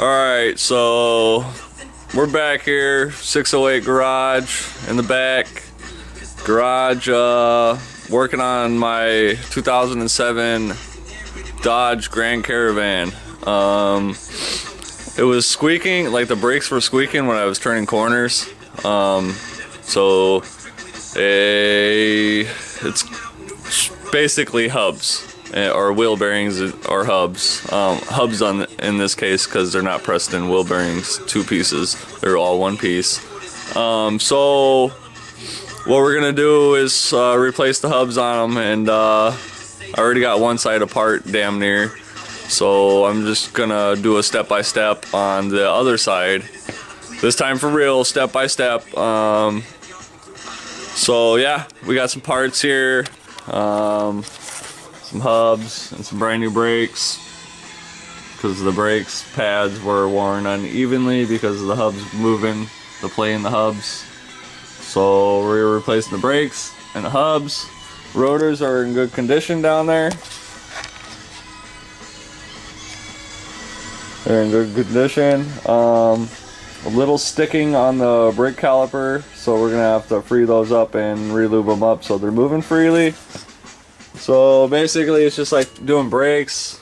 Alright, so we're back here, 608 garage in the back. Garage, working on my 2007 Dodge Grand Caravan. It was squeaking, like the brakes were squeaking when I was turning corners. So it's basically hubs or wheel bearings or hubs. Hubs in this case because they're not pressed in wheel bearings, two pieces. They're all one piece. So what we're gonna do is replace the hubs on them, and I already got one side apart damn near. So I'm just gonna do a step-by-step on the other side. This time for real, step-by-step. So yeah, we got some parts here. Some hubs and some brand new brakes because the brakes pads were worn unevenly because of the hubs moving, the play in the hubs. So we're replacing the brakes and the hubs. Rotors are in good condition down there. They're in good condition. A little sticking on the brake caliper, so we're gonna have to free those up and re-lube them up so they're moving freely. So basically it's just like doing brakes,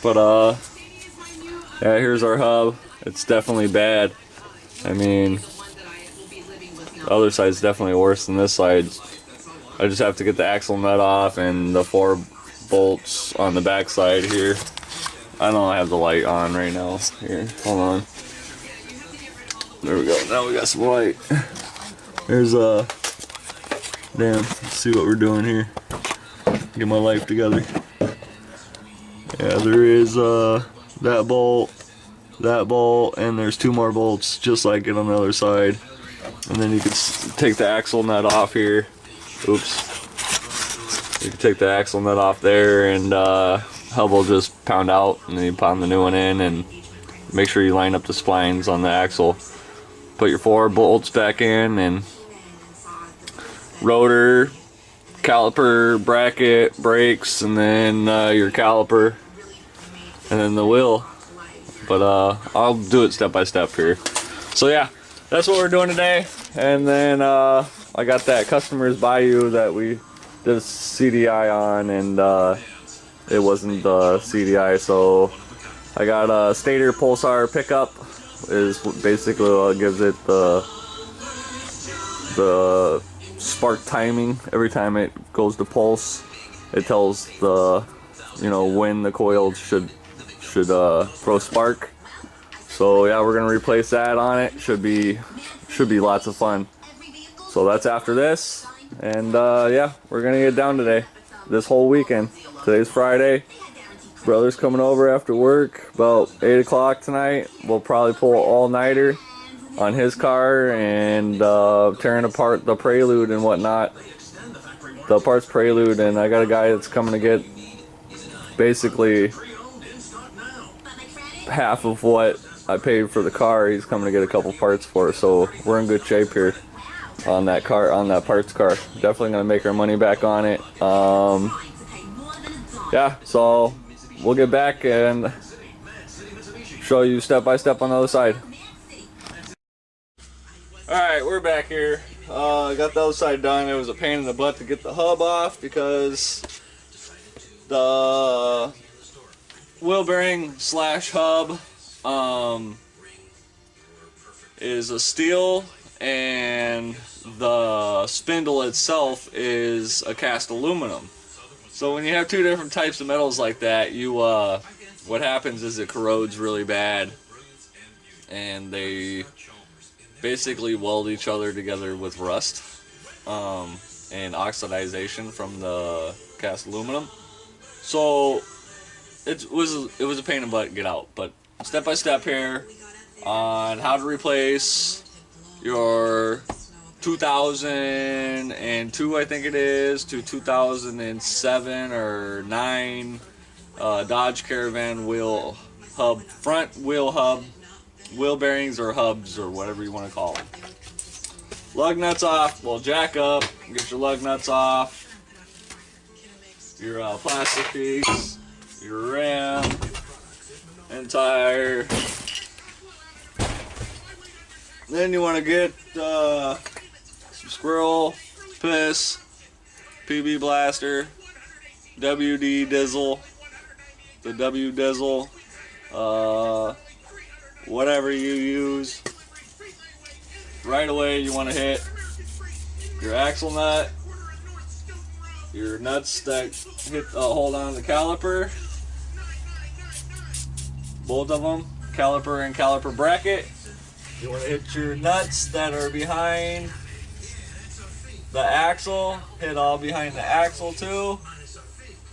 but yeah, here's our hub. It's definitely bad. I mean, the other side's definitely worse than this side. I just have to get the axle nut off and the 4 bolts on the back side here. I don't have the light on right now. Here, hold on. There we go. Now we got some light. There's damn, let's see what we're doing here. Get my life together. Yeah, there is that bolt, and there's 2 more bolts just like it on the other side. And then you can take the axle nut off here. Oops. You can take the axle nut off there, and hub will just pound out, and then you pound the new one in, and make sure you line up the splines on the axle. Put your 4 bolts back in, and rotor, caliper, bracket, brakes, and then your caliper, and then the wheel. But I'll do it step by step here. So yeah, that's what we're doing today. And then I got that Customer's Bayou that we did a CDI on, and it wasn't the CDI, so I got a stator pulsar pickup is basically what gives it the spark timing. Every time it goes to pulse, it tells the, you know, when the coil should throw spark. So yeah, we're gonna replace that on it. Should be lots of fun. So that's after this, and yeah, we're gonna get down today, this whole weekend. Today's Friday. Brother's coming over after work about 8 o'clock tonight. We'll probably pull an all-nighter on his car and tearing apart the Prelude and whatnot. The parts Prelude, and I got a guy that's coming to get basically half of what I paid for the car. He's coming to get a couple parts for it, so we're in good shape here on that car, on that parts car. Definitely gonna make our money back on it. Yeah, so we'll get back and show you step by step on the other side. Alright, we're back here. Got the other side done. It was a pain in the butt to get the hub off because the wheel bearing slash hub is a steel, and the spindle itself is a cast aluminum. So when you have 2 different types of metals like that, you what happens is it corrodes really bad, and they basically weld each other together with rust and oxidization from the cast aluminum. So it was a pain in the butt to get out, but step by step here on how to replace your 2002, I think it is, to 2007 or 9 Dodge Caravan wheel hub, front wheel hub, wheel bearings or hubs or whatever you want to call them. Lug nuts off. Well, jack up, get your lug nuts off, your plastic piece, your rim, and front tire. Then you want to get some squirrel piss, PB blaster, WD Dizzle, the W Dizzle, whatever you use. Right away you want to hit your axle nut, your nuts that hit hold on the caliper, both of them, caliper and caliper bracket. You want to hit your nuts that are behind the axle, hit all behind the axle too,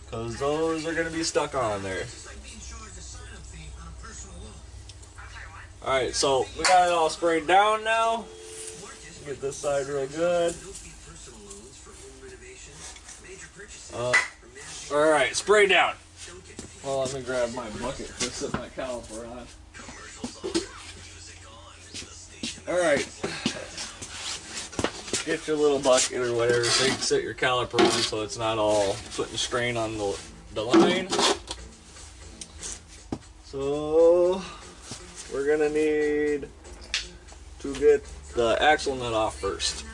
because those are going to be stuck on there. Alright, so we got it all sprayed down now. Get this side real good. Alright, spray down. Well, let me grab my bucket to set my caliper on. Alright. Get your little bucket or whatever so you can set your caliper on so it's not all putting strain on the line. So we're gonna need to get the axle nut off first.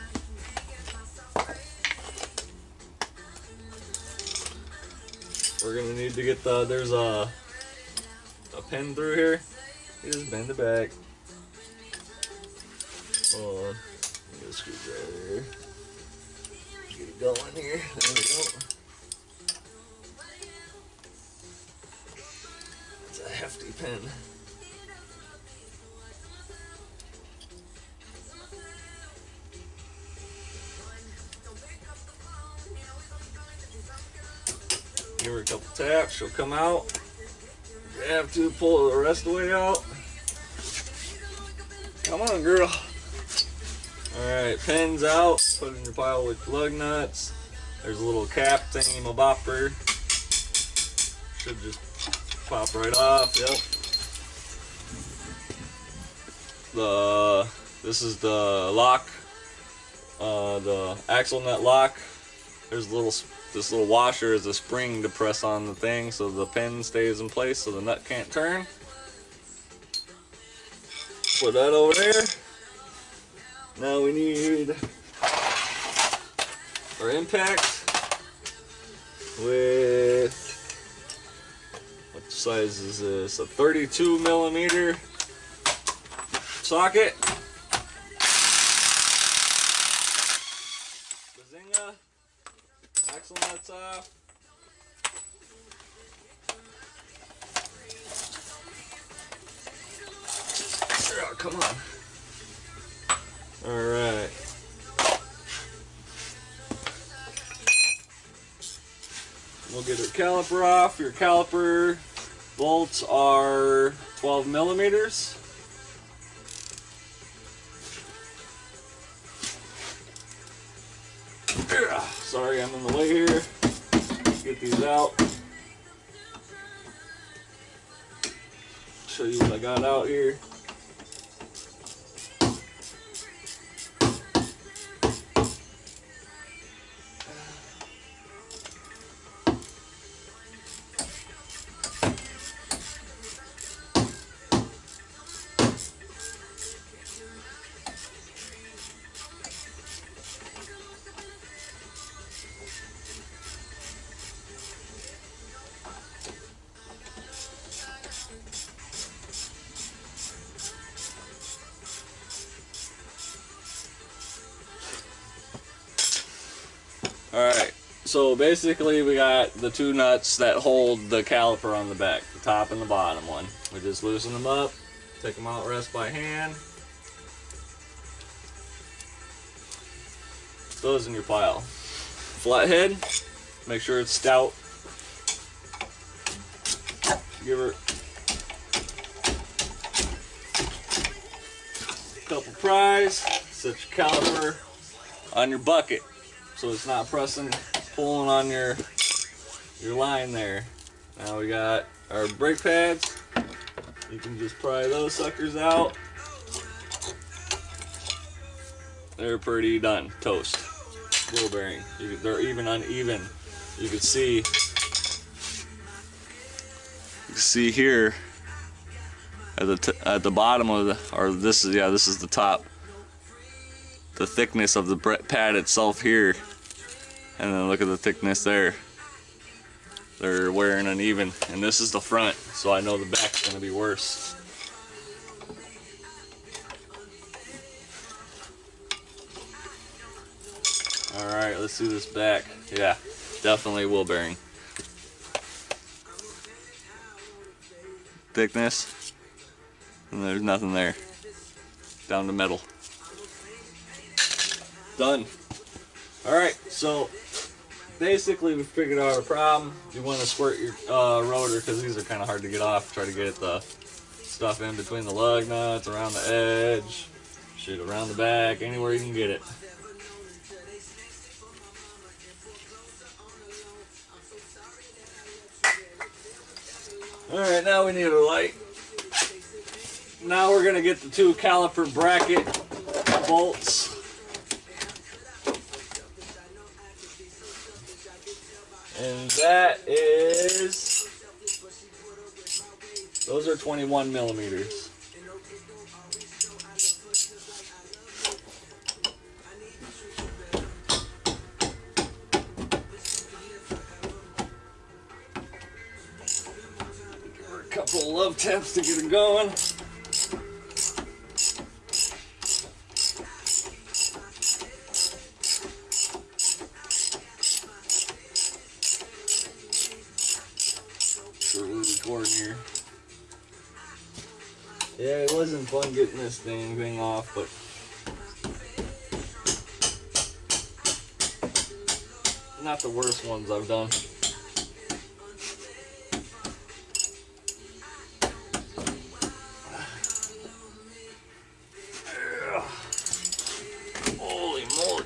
We're gonna need to get there's a pin through here. You just bend it back. Hold on. Get a screwdriver. Get it going here. There we go. It's a hefty pin. Give her a couple taps, she'll come out. You have to pull the rest of the way out. Come on, girl. Alright, pins out. Put it in your pile with lug nuts. There's a little cap thingy-mabopper. Should just pop right off. Yep. This is the lock. The axle nut lock. There's this little washer is a spring to press on the thing so the pin stays in place so the nut can't turn. Put that over there. Now we need our impact with, what size is this? A 32 millimeter socket. Bazinga. Axle nuts off. Oh, come on. Alright. We'll get our caliper off. Your caliper bolts are 12 millimeters. Sorry, I'm in the way here. Get these out. Show you what I got out here. Alright, so basically we got the two nuts that hold the caliper on the back, the top and the bottom one. We just loosen them up, take them out, rest by hand. Those in your pile. Flathead, make sure it's stout. Give her a couple pries, set your caliper on your bucket so it's not pressing, pulling on your line there. Now we got our brake pads. You can just pry those suckers out. They're pretty done, toast. Wheel bearing. They're even uneven. You can see here at the bottom of the, or this is the top, the thickness of the pad itself here, and then look at the thickness there. They're wearing uneven, and this is the front, so I know the back's going to be worse. All right, let's see this back. Yeah, definitely wheel bearing. Thickness, and there's nothing there. Down to metal. Done. All right, so basically we figured out our problem. You want to squirt your rotor, because these are kind of hard to get off. Try to get the stuff in between the lug nuts, around the edge, shit around the back, anywhere you can get it. Alright, now we need a light. Now we're going to get the 2 caliper bracket bolts. And that is, those are 21 millimeters. Give her a couple of love taps to get it going. Here. Yeah, it wasn't fun getting this thing off, but not the worst ones I've done. Holy moly.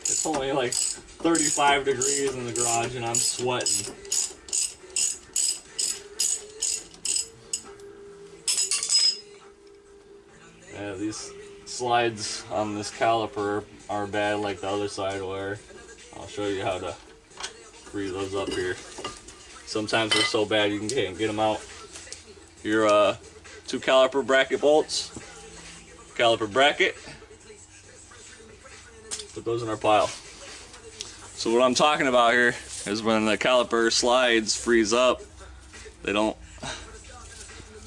It's only like 35 degrees in the garage and I'm sweating. Yeah, these slides on this caliper are bad like the other side were. I'll show you how to free those up here. Sometimes they're so bad you can't get them out. Your 2 caliper bracket bolts, caliper bracket, put those in our pile. So what I'm talking about here is when the caliper slides freeze up, they don't,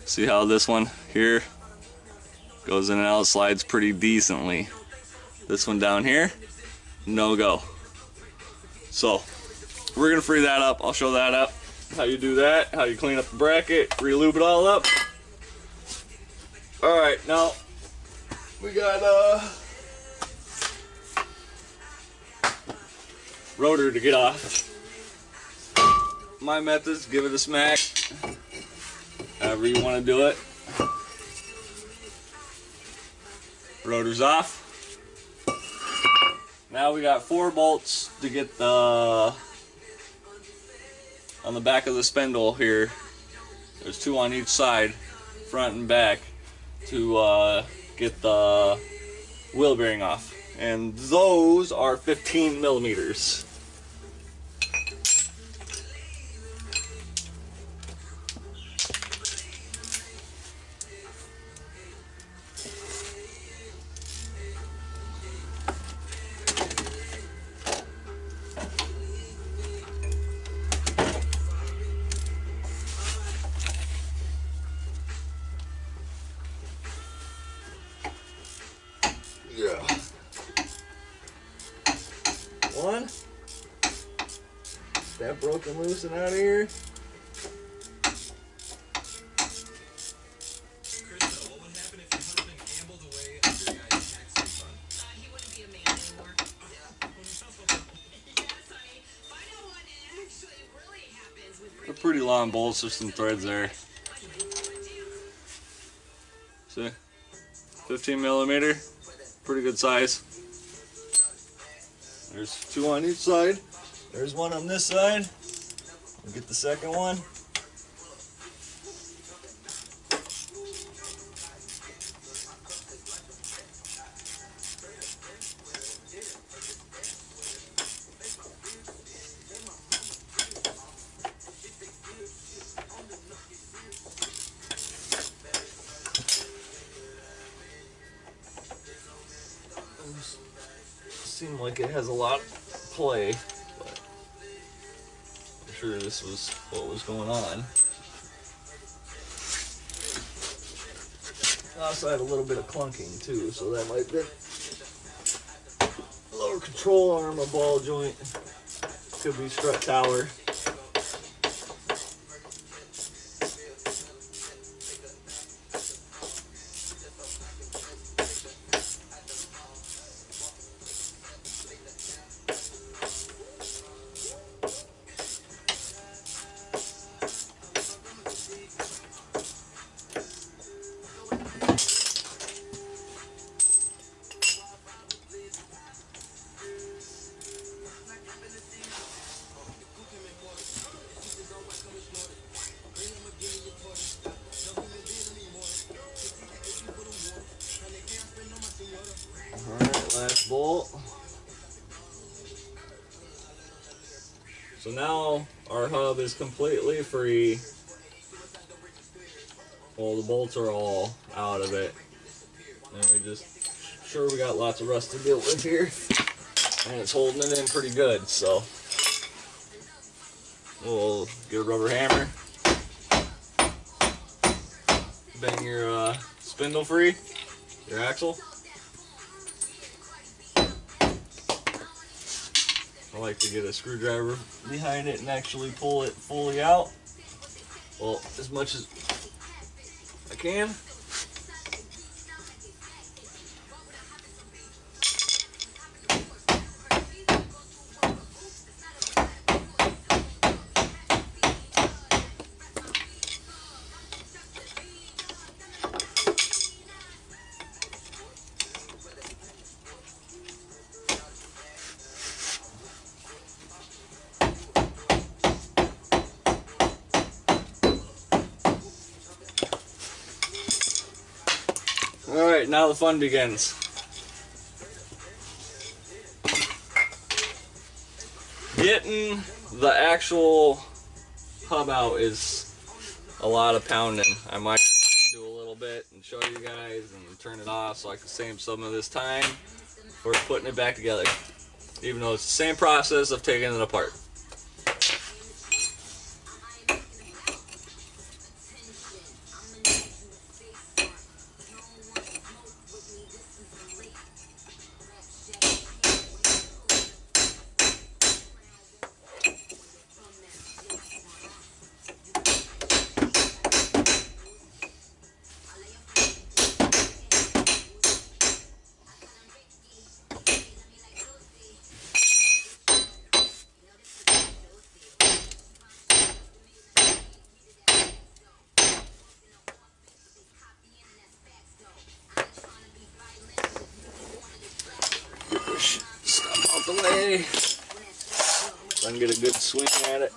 see how this one here goes in and out, slides pretty decently. This one down here, no go. So we're gonna free that up. I'll show that up, how you do that, how you clean up the bracket, re-lube it all up. All right, now we got rotor to get off. My method's give it a smack, however you want to do it. Rotor's off. Now we got 4 bolts to get the, on the back of the spindle here, there's 2 on each side, front and back, to get the wheel bearing off. And those are 15 millimeters. Yeah. 1. That broken loose and out of here. Krista, what would happen if your husband gambled away under your guys' tax refund? He wouldn't be a man anymore. Yes, honey. Find out what actually really happens with They're pretty long bolts, there's some threads there. See? 15 millimeter, pretty good size. There's 2 on each side. There's 1 on this side. We'll get the second one. Seemed like it has a lot of play, but I'm sure this was what was going on. Also had a little bit of clunking too, so that might be lower control arm, a ball joint, could be strut tower. Alright, last bolt. So now our hub is completely free. Well, the bolts are all out of it. And we just, sure we got lots of rust to deal with here. And it's holding it in pretty good, so. We'll get a rubber hammer. Bang your spindle free, your axle. I like to get a screwdriver behind it and actually pull it fully out. Well, as much as I can. Alright, now the fun begins. Getting the actual hub out is a lot of pounding. I might do a little bit and show you guys and turn it off so I can save some of this time for putting it back together. Even though it's the same process of taking it apart. Step out the way so I can get a good swing at it.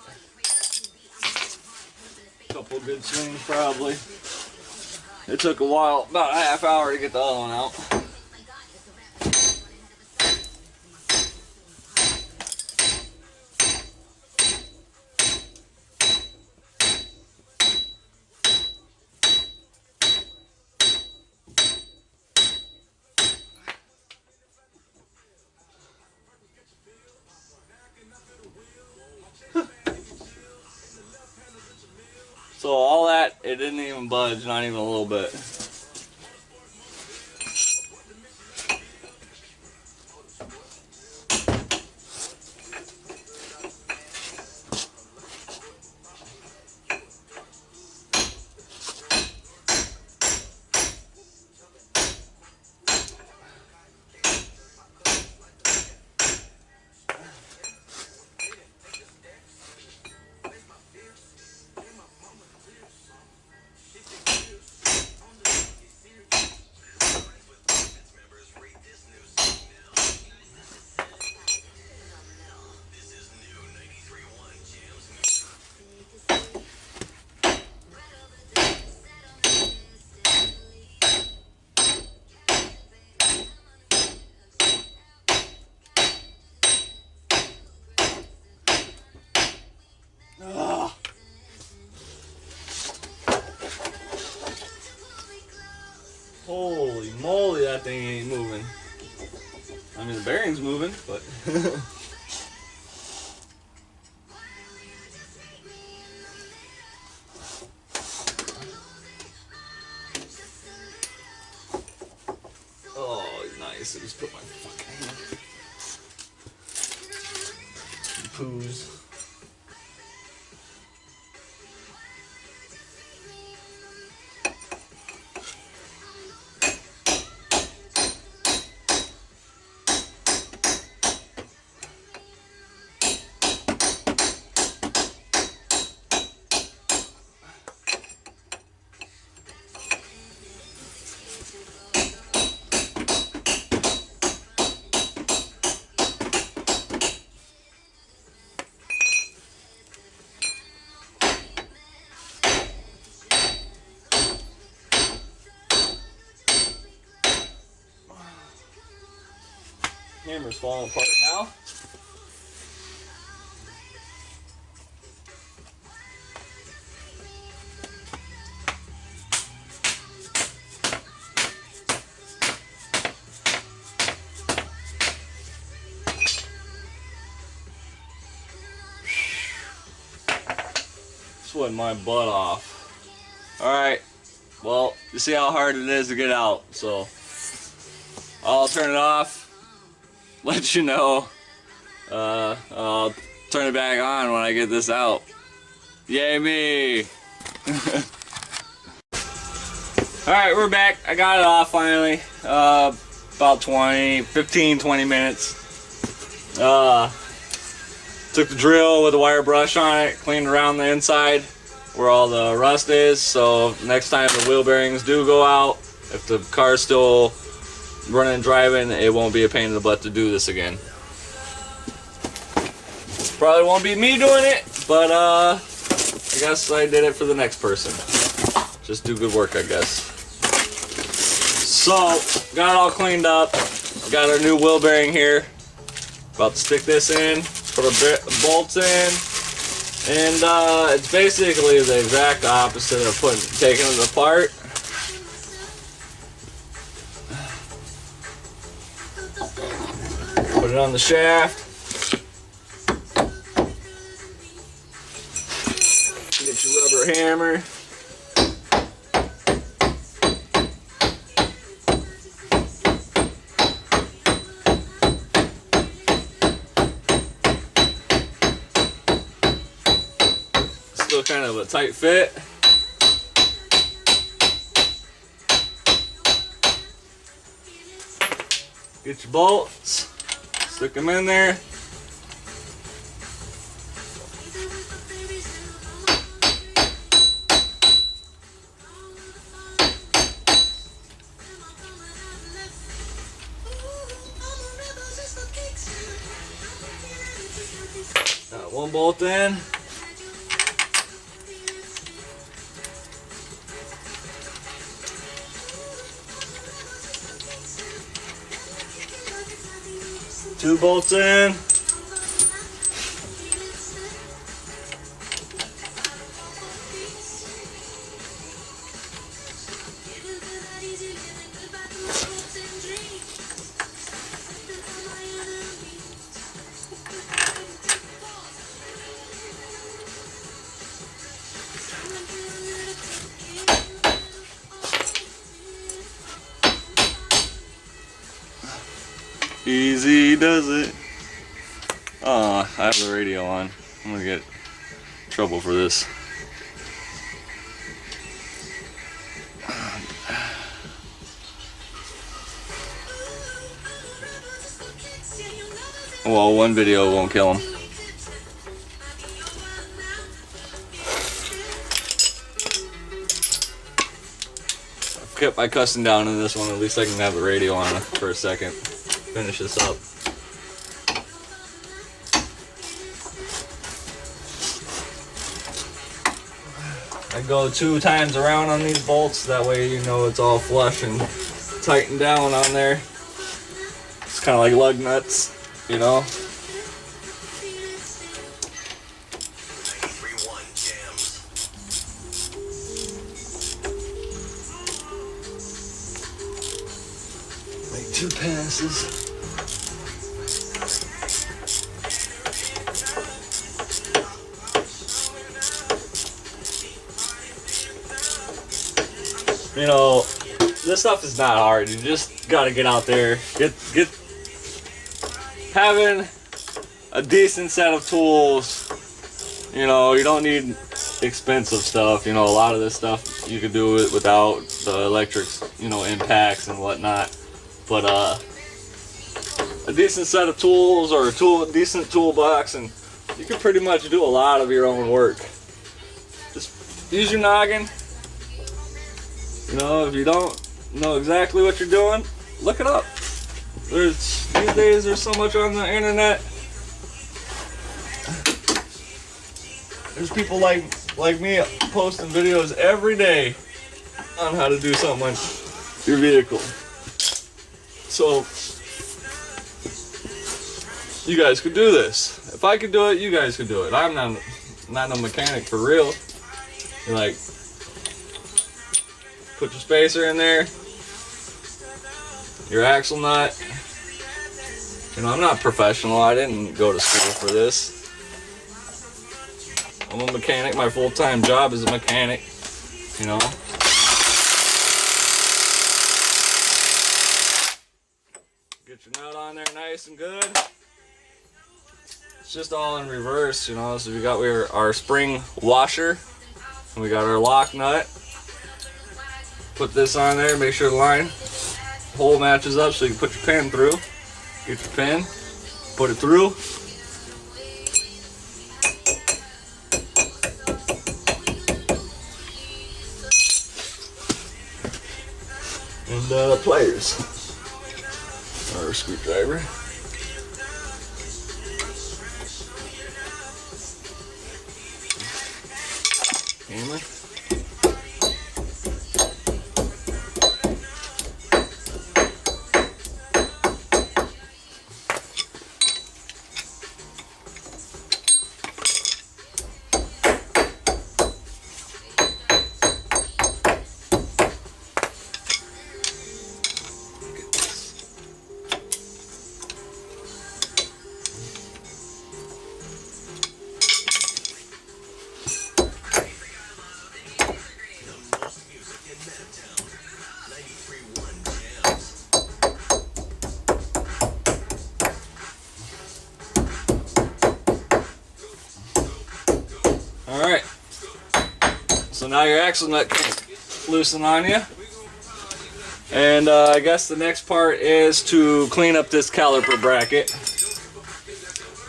Couple good swings probably. It took a while, about a half hour to get the other one out. So all that, it didn't even budge, not even a little bit. Holy moly, that thing ain't moving. I mean, the bearing's moving, but. Oh, nice. I just put my fucking hand. Poos. Hammer's falling apart now. Sweating my butt off. Alright, well, you see how hard it is to get out, so I'll turn it off, let you know. I'll turn it back on when I get this out. Yay me! Alright, we're back. I got it off finally. About 15-20 minutes. Took the drill with a wire brush on it, cleaned around the inside where all the rust is, so next time the wheel bearings do go out, if the car's still running and driving, it won't be a pain in the butt to do this again. Probably won't be me doing it, but I guess I did it for the next person. Just do good work, I guess. So, got it all cleaned up. Got our new wheel bearing here. About to stick this in, put our bolts in, and it's basically the exact opposite of taking it apart. Put it on the shaft. Get your rubber hammer. Still kind of a tight fit. Get your bolts, stick them in there. Got one bolt in. Two bolts in. Easy does it. Oh, I have the radio on. I'm gonna get in trouble for this. Well, one video won't kill him. I've kept my cussing down in this one. At least I can have the radio on for a second. Finish this up. I go 2 times around on these bolts, that way you know it's all flush and tightened down on there. It's kind of like lug nuts, you know. Make 2 passes. you know, this stuff is not hard. You just gotta get out there, get having a decent set of tools. You know, you don't need expensive stuff. You know, a lot of this stuff you could do it without the electric, you know, impacts and whatnot. But a decent set of tools or a decent toolbox, and you can pretty much do a lot of your own work. Just use your noggin. You know, if you don't know exactly what you're doing, look it up. These days there's so much on the internet. There's people like me posting videos every day on how to do something on your vehicle. So you guys could do this. If I could do it, you guys could do it. I'm not no mechanic for real. You're like, put your spacer in there, your axle nut. You know, I'm not professional. I didn't go to school for this. I'm a mechanic. My full-time job is a mechanic, you know. Get your nut on there nice and good. It's just all in reverse, you know. So we got our spring washer, and we got our lock nut. Put this on there, make sure the line hole matches up so you can put your pin through. Get your pin, put it through. And pliers, or a screwdriver. Hammer. Alright, so now your axle nut can loosen on you. And I guess the next part is to clean up this caliper bracket.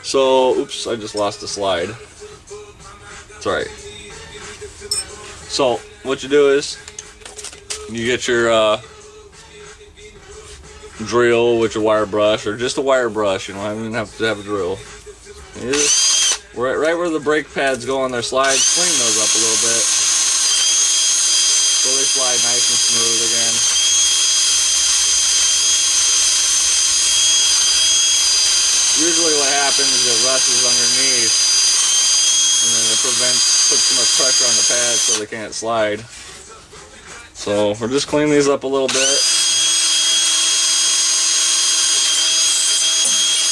So, oops, I just lost the slide. It's alright. So, what you do is, you get your drill with your wire brush, or just a wire brush, you don't even have to have a drill. You just, right where the brake pads go on their slides, clean those up a little bit so they slide nice and smooth again. Usually what happens is it rushes underneath, and then it puts too much pressure on the pads so they can't slide. So we're just cleaning these up a little bit.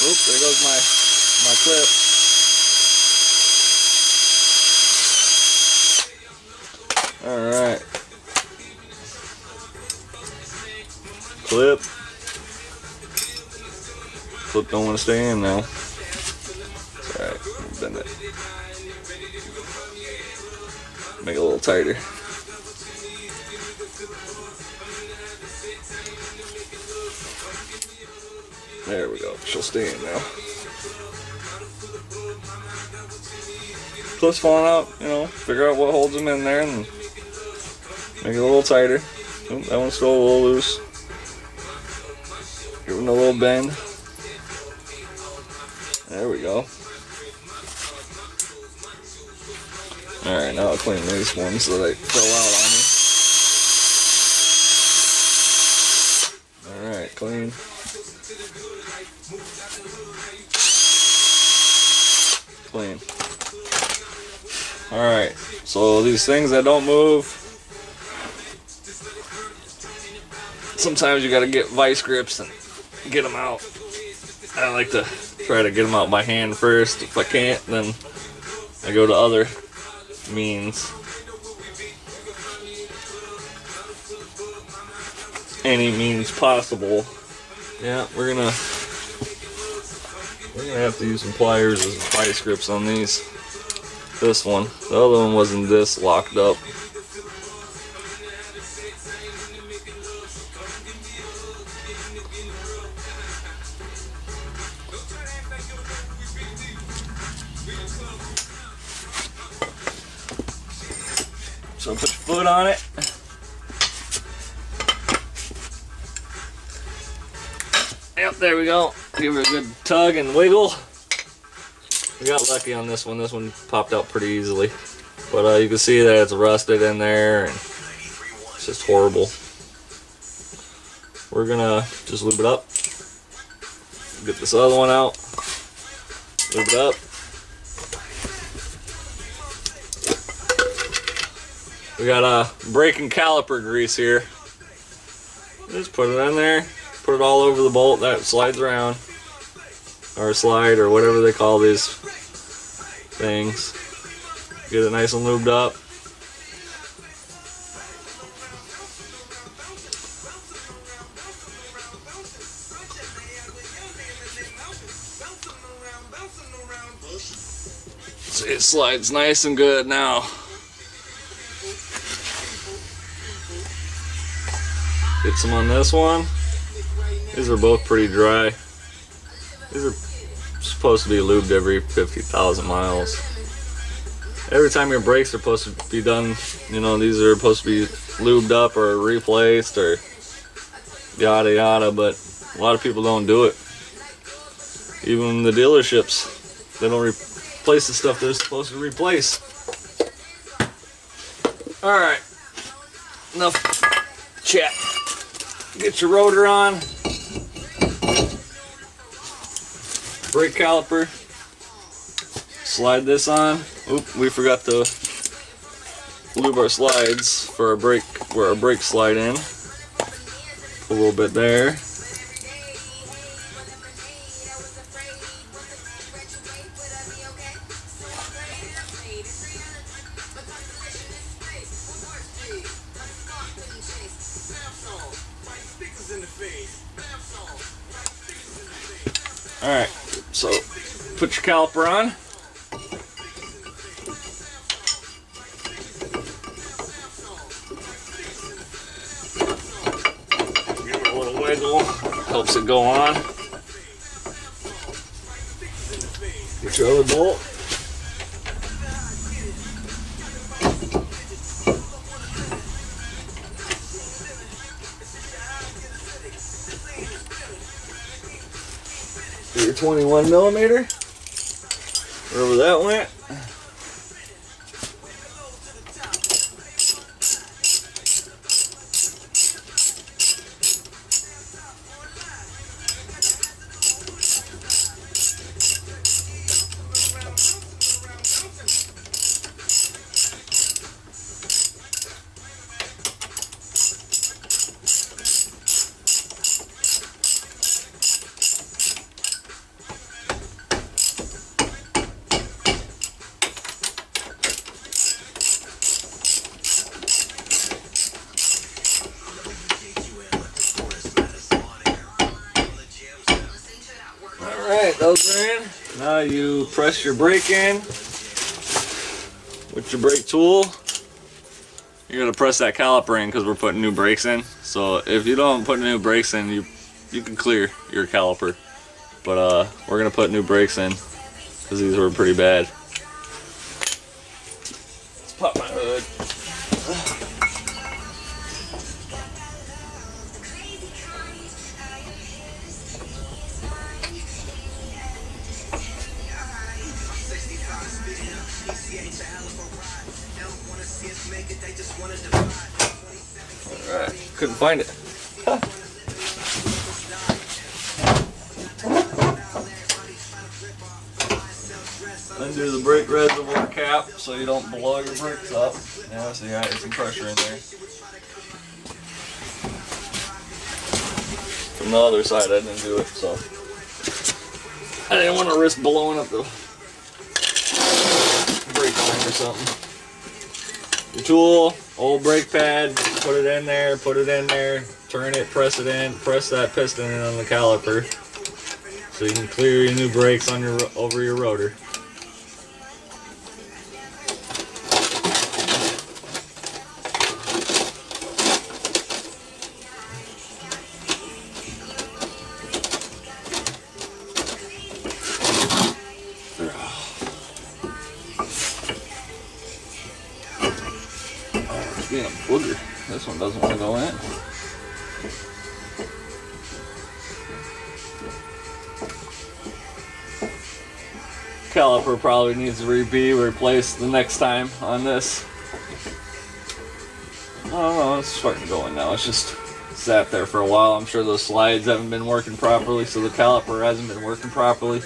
Oop, there goes my clip. Alright. Clip. Clip don't want to stay in now. It's alright. Bend it. Make it a little tighter. There we go. She'll stay in now. Clips falling out, you know, figure out what holds them in there and make it a little tighter. Oop, that one's still a little loose. Give it a little bend. There we go. Alright, now I'll clean these ones so they fill out on me. Alright, clean. Clean. Alright, so these things that don't move, sometimes you gotta get vice grips and get them out. I like to try to get them out by hand first. If I can't, then I go to other means. any means possible. Yeah, we're gonna have to use some pliers and some vice grips on these. This one, the other one wasn't this locked up. So put your foot on it. Yep, there we go. Give it a good tug and wiggle. We got lucky on this one. This one popped out pretty easily. But you can see that it's rusted in there and it's just horrible. We're gonna just lube it up. Get this other one out. Lube it up. We got brake and caliper grease here. Just put it in there. Put it all over the bolt that slides around, or slide, or whatever they call these things. Get it nice and lubed up. See, it slides nice and good now. Get some on this one. These are both pretty dry. These are supposed to be lubed every 50,000 miles. Every time your brakes are supposed to be done, you know, these are supposed to be lubed up or replaced or yada yada, but a lot of people don't do it. Even the dealerships, they don't replace the stuff they're supposed to replace. Alright, enough chat. Get your rotor on. Brake caliper. Slide this on. Oop, we forgot to lube our slides for our brake, where our brakes slide in. Put a little bit there. Alright, so put your caliper on. Give it a little wiggle, helps it go on. Get your other bolt. Your 21 millimeter, wherever that went. Alright, those are in. Now you press your brake in with your brake tool. You're going to press that caliper in because we're putting new brakes in. So if you don't put new brakes in, you can clear your caliper. But we're going to put new brakes in because these were pretty bad. Let's pop my hood. Alright, couldn't find it. Huh. Undo the brake reservoir cap so you don't blow your brakes up. Yeah, so you got some pressure in there. From the other side I didn't do it, so I didn't want to risk blowing up the brake line or something. Your tool. old brake pad, put it in there, turn it, press it in, press that piston in on the caliper so you can clear your new brakes on your over your rotor. Being a booger. This one doesn't want to go in. Caliper probably needs to be replaced the next time on this. Oh, it's starting to go in now. It's just sat there for a while. I'm sure those slides haven't been working properly, so the caliper hasn't been working properly.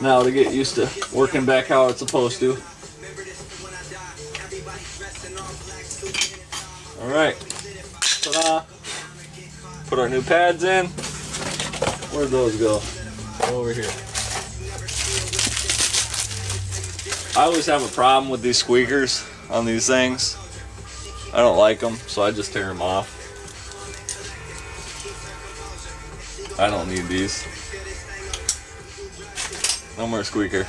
Now to get used to working back how it's supposed to. Alright, ta-da! Put our new pads in. Where'd those go? Over here. I always have a problem with these squeakers on these things. I don't like them, so I just tear them off. I don't need these. No more squeaker.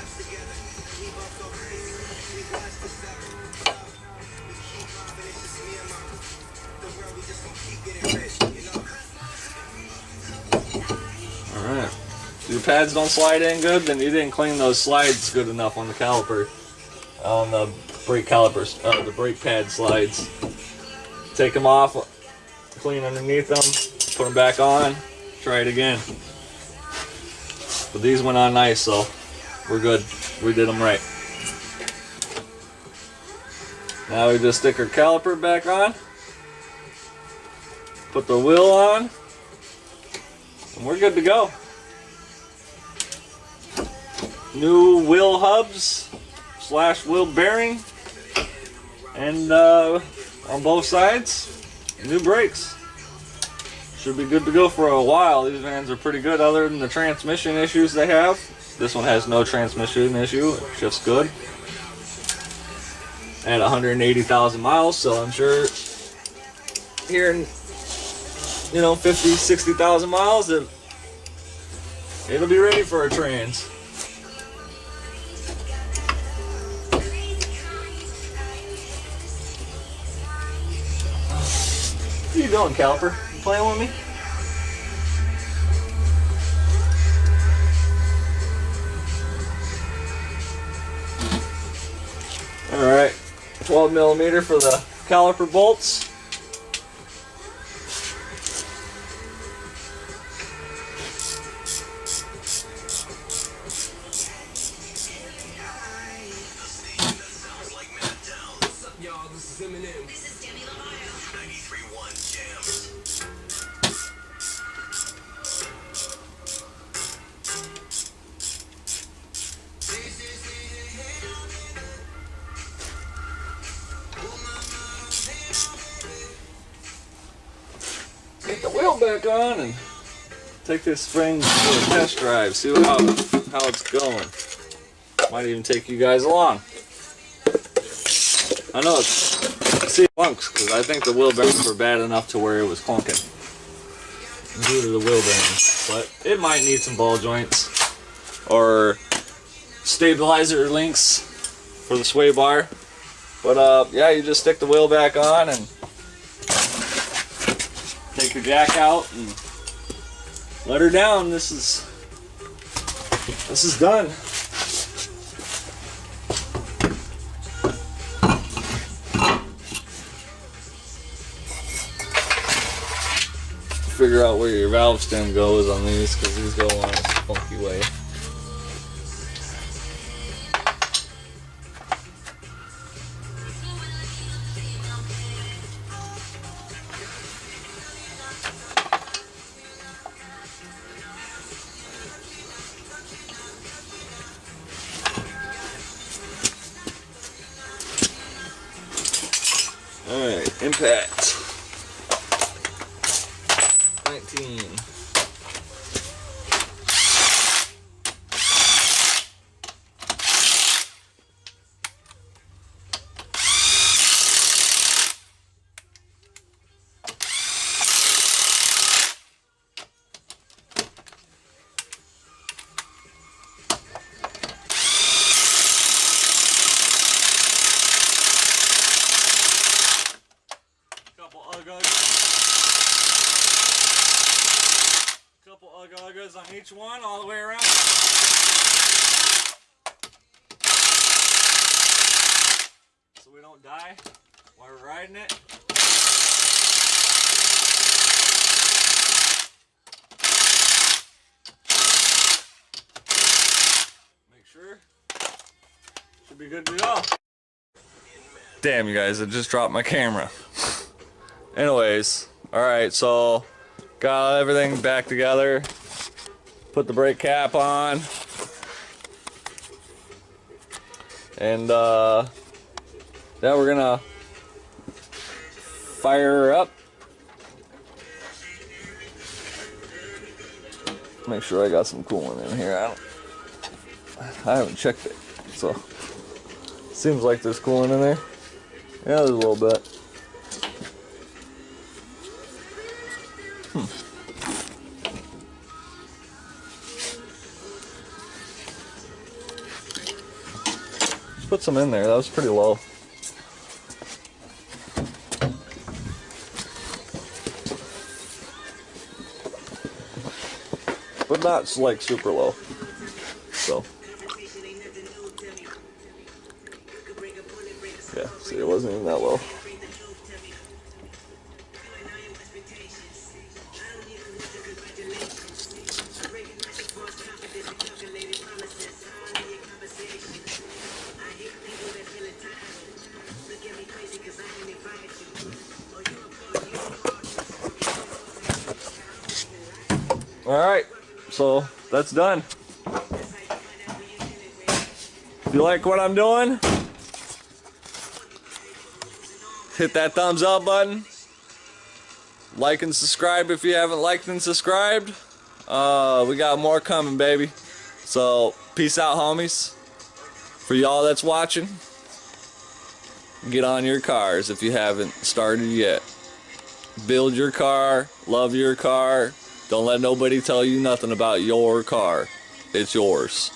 Alright. If your pads don't slide in good, then you didn't clean those slides good enough on the caliper. On the brake calipers, the brake pad slides. Take them off, clean underneath them, put them back on, try it again. But these went on nice, so we're good. We did them right. Now we just stick our caliper back on, put the wheel on, and we're good to go. New wheel hubs / wheel bearing, and on both sides, new brakes. Should be good to go for a while. These vans are pretty good other than the transmission issues they have. This one has no transmission issue, it shifts good. At 180,000 miles, so I'm sure here in 50, 60,000 miles it'll be ready for a trans. What are you doing, caliper? You playing with me? Alright, 12 millimeter for the caliper bolts. Get the wheel back on and take this thing for a test drive. See how it's going. Might even take you guys along. I know see clunks because I think the wheel bearings were bad enough to where it was clunking due to the wheel bearings, but it might need some ball joints or stabilizer links for the sway bar. But yeah, you just stick the wheel back on and take your jack out and let her down. This is done. Figure out where your valve stem goes on these because these go on a funky way. Alright, impact 19. each one all the way around. So we don't die while we're riding it. Make sure. Should be good to go. Damn, you guys, I just dropped my camera. Anyways, alright, so got everything back together. Put the brake cap on. And now we're gonna fire her up. Make sure I got some coolant in here. I haven't checked it, so seems like there's coolant in there. Yeah, there's a little bit. Just put some in there. That was pretty low. But not like super low. So yeah, see, it wasn't even that low. Alright, so that's done. If you like what I'm doing, hit that thumbs up button. Like and subscribe if you haven't liked and subscribed. We got more coming, baby. So, peace out, homies. For y'all that's watching, get on your cars if you haven't started yet. Build your car, love your car. Don't let nobody tell you nothing about your car. It's yours.